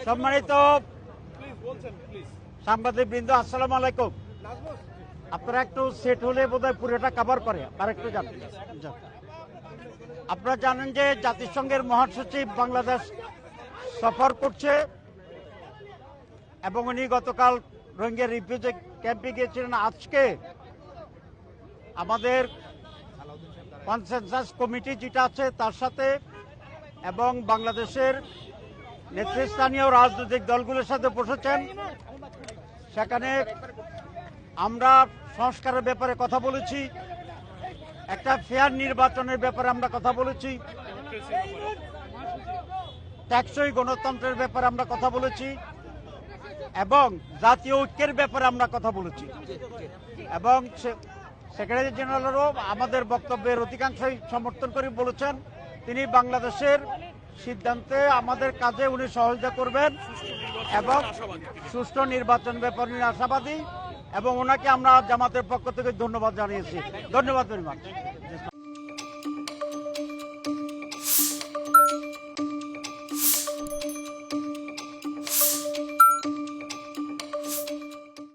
সম্মানিত সাংবাদিকবৃন্দ, আসসালামু আলাইকুম। আপনারা একটু সেট হলে বোধহয় পুরোটা কভার করে আর একটু জানেন। আপনারা জানেন যে জাতিসংঘের মহাসচিব বাংলাদেশ সফর করছে এবং উনি গতকাল রোহিঙ্গা রিফিউজি ক্যাম্পে গিয়েছিলেন। আজকে আমাদের কনসেনসাস কমিটি যেটা আছে তার সাথে এবং বাংলাদেশের নেতৃস্থানীয় রাজনৈতিক দলগুলোর সাথে বসেছেন। সেখানে আমরা সংস্কারের ব্যাপারে কথা বলেছি, একটা ফেয়ার নির্বাচনের ব্যাপারে আমরা কথা বলেছি, টেকসই গণতন্ত্রের ব্যাপারে আমরা কথা বলেছি এবং জাতীয় ঐক্যের ব্যাপারে আমরা কথা বলেছি। এবং সেক্রেটারি জেনারেলও আমাদের বক্তব্যের অধিকাংশই সমর্থন করে বলেছেন তিনি বাংলাদেশের সিদ্ধান্তে আমাদের কাজে উনি সহযোগিতা করবেন এবং সুষ্ঠু নির্বাচন ব্যাপারে আশাবাদী এবং ওনাকে আমরা জামাতের পক্ষ থেকে ধন্যবাদ জানিয়েছি। ধন্যবাদ very much।